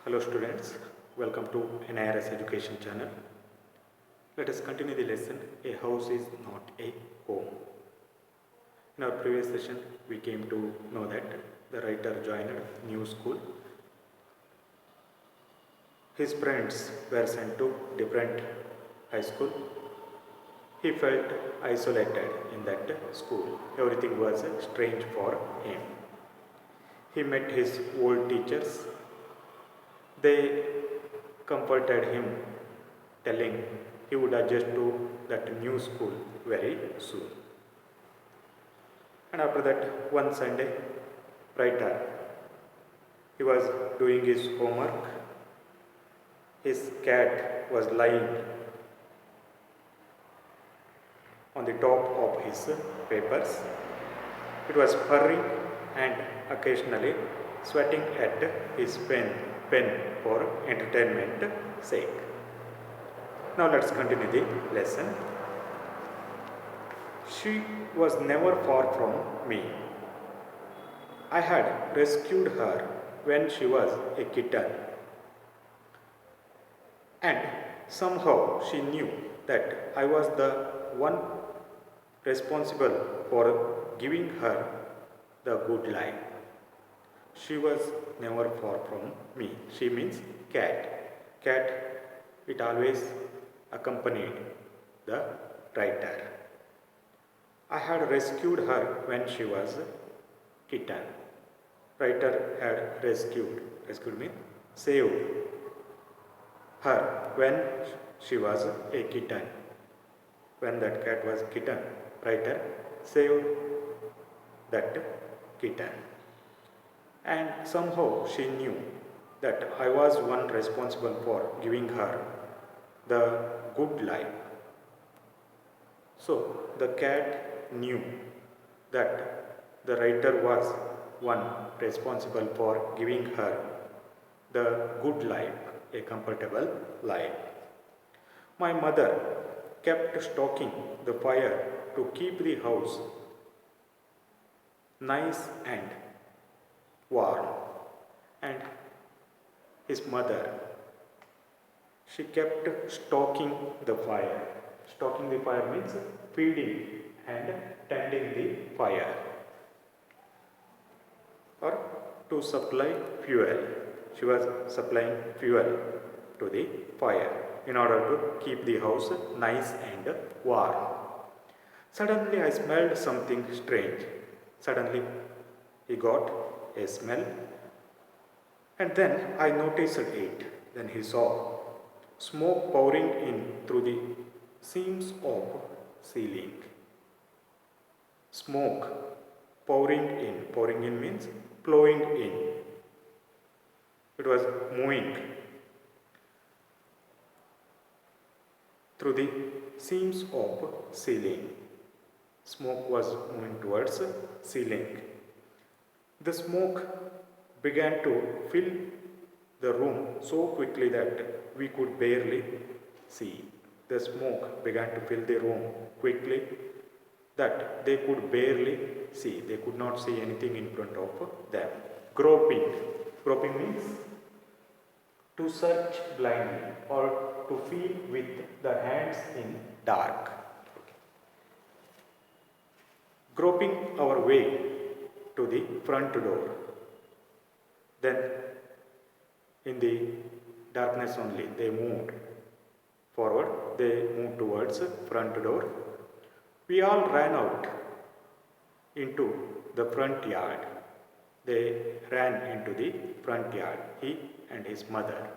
Hello students, welcome to NIRS Education channel. Let us continue the lesson, a house is not a home. In our previous session, we came to know that the writer joined a new school. His friends were sent to different high school. He felt isolated in that school. Everything was strange for him. He met his old teachers. They comforted him, telling he would adjust to that new school very soon. And after that, one Sunday, he was doing his homework. His cat was lying on the top of his papers. It was purring and occasionally sweating at his pen for entertainment sake. Now let's continue the lesson. She was never far from me. I had rescued her when she was a kitten, and somehow she knew that I was the one responsible for giving her the good life. She was never far from me. She means cat. Cat, it always accompanied the writer. I had rescued her when she was a kitten. Writer had rescued. Rescued means saved her when she was a kitten. When that cat was kitten, writer saved that kitten. And somehow she knew that I was one responsible for giving her the good life. So the cat knew that the writer was one responsible for giving her the good life, a comfortable life. My mother kept stoking the fire to keep the house nice and warm. And his mother, she kept stoking the fire. Stoking the fire means feeding and tending the fire, or to supply fuel. She was supplying fuel to the fire in order to keep the house nice and warm. Suddenly I smelled something strange. Suddenly he got a smell, and then I noticed it. Then he saw smoke pouring in through the seams of ceiling. Smoke pouring in. Pouring in means flowing in. It was moving through the seams of ceiling. Smoke was moving towards ceiling. The smoke began to fill the room so quickly that we could barely see. The smoke began to fill the room quickly that they could barely see. They could not see anything in front of them. Groping. Groping means to search blindly or to feel with the hands in dark. Groping our way to the front door. Then in the darkness only they moved forward. They moved towards front door. We all ran out into the front yard. They ran into the front yard, he and his mother.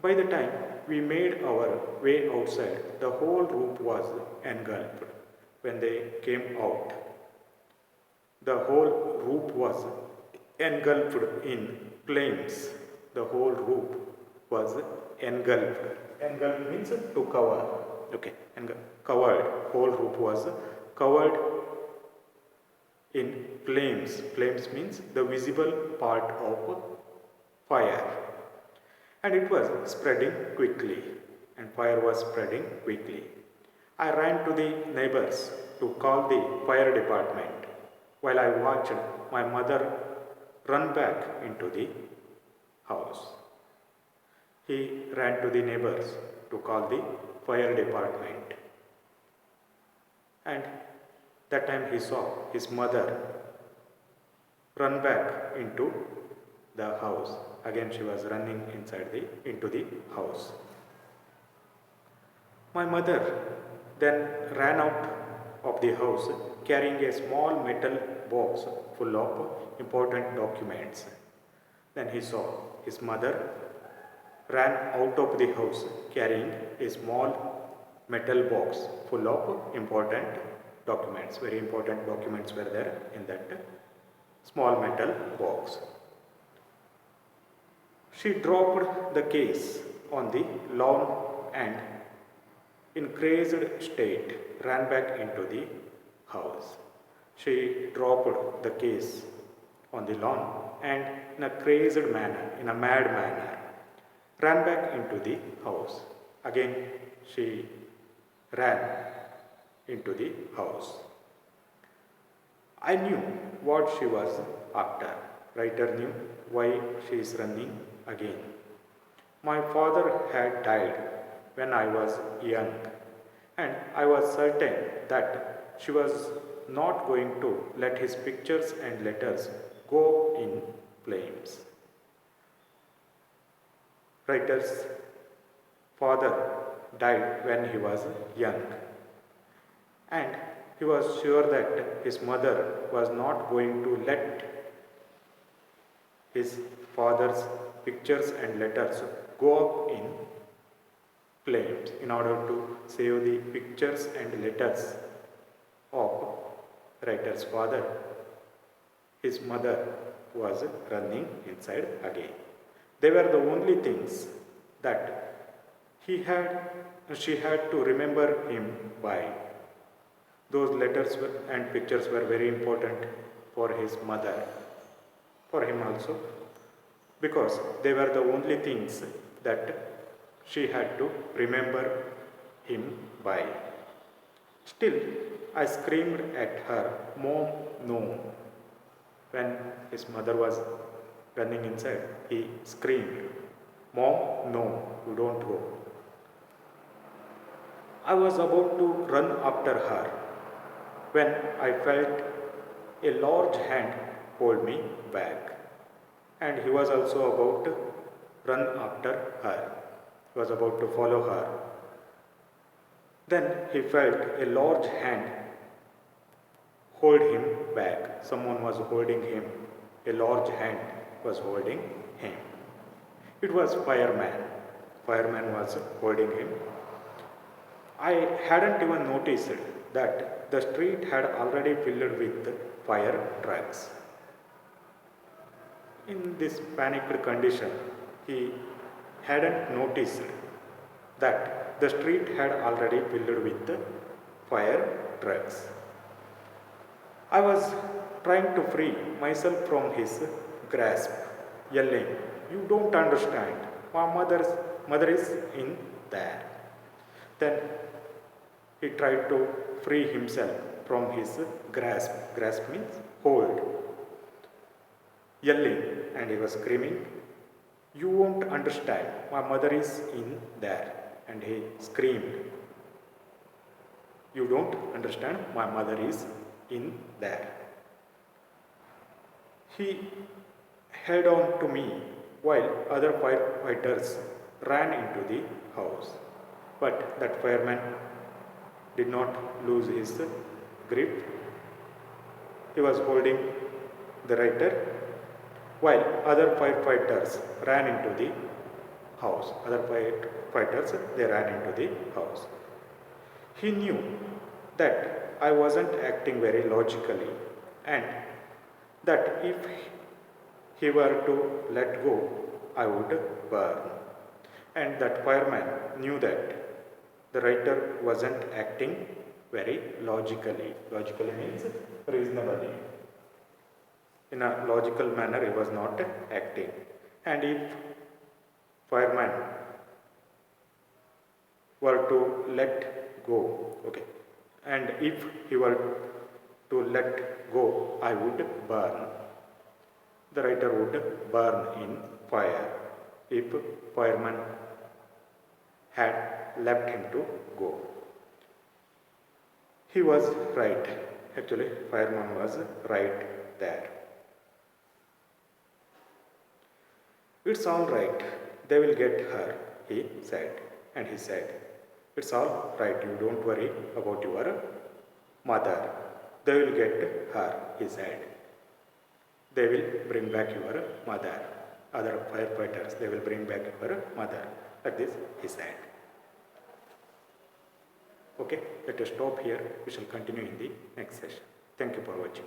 By the time we made our way outside, the whole roof was engulfed. When they came out, the whole roof was engulfed in flames. The whole roof was engulfed. Engulfed means to cover. Okay, covered. Whole roof was covered in flames. Flames means the visible part of fire. And it was spreading quickly. And fire was spreading quickly. I ran to the neighbors to call the fire department. While I watched my mother run back into the house. He ran to the neighbors to call the fire department. And that time he saw his mother run back into the house. Again she was running into the house. My mother then ran out of the house carrying a small metal box full of important documents. Then he saw his mother ran out of the house carrying a small metal box full of important documents. Very important documents were there in that small metal box. She dropped the case on the lawn and in crazed state ran back into the house. She dropped the case on the lawn and in a crazed manner, in a mad manner, ran back into the house. Again she ran into the house. I knew what she was after. Writer knew why she is running again. My father had died when I was young, and I was certain that she was not going to let his pictures and letters go in flames. Writer's father died when he was young, and he was sure that his mother was not going to let his father's pictures and letters go up in flames. In order to save the pictures and letters of writer's father, his mother was running inside again. They were the only things that she had to remember him by. Those letters and pictures were very important for his mother, for him also, because they were the only things that she had to remember him by. Still, I screamed at her, "Mom, no." When his mother was running inside, he screamed, "Mom, no, you don't go." I was about to run after her when I felt a large hand hold me back, and he was also about to run after her. He was about to follow her. Then he felt a large hand hold him back. Someone was holding him. A large hand was holding him. It was fireman. Fireman was holding him. I hadn't even noticed that the street had already filled with fire trucks. In this panicked condition, he hadn't noticed that the street had already filled with fire trucks. I was trying to free myself from his grasp, yelling, "You don't understand. My mother is in there." Then he tried to free himself from his grasp. Grasp means hold. Yelling, and he was screaming, "You won't understand. My mother is in there." And he screamed, "You don't understand. My mother is in there." He held on to me while other firefighters ran into the house. But that fireman did not lose his grip. He was holding the writer while other firefighters ran into the house. Other firefighters, they ran into the house. He knew that I wasn't acting very logically, and that if he were to let go, I would burn. And that fireman knew that the writer wasn't acting very logically. Logically means reasonably. In a logical manner, he was not acting. And if fireman were to let go, okay, and if he were to let go, I would burn. the writer would burn in fire if fireman had left him to go. He was right. Actually, fireman was right there. It's all right. They will get her, he said. And he said, it's all right. You don't worry about your mother. They will get her, he said. They will bring back your mother. Other firefighters, they will bring back your mother. Like this, he said. Okay, let us stop here. We shall continue in the next session. Thank you for watching.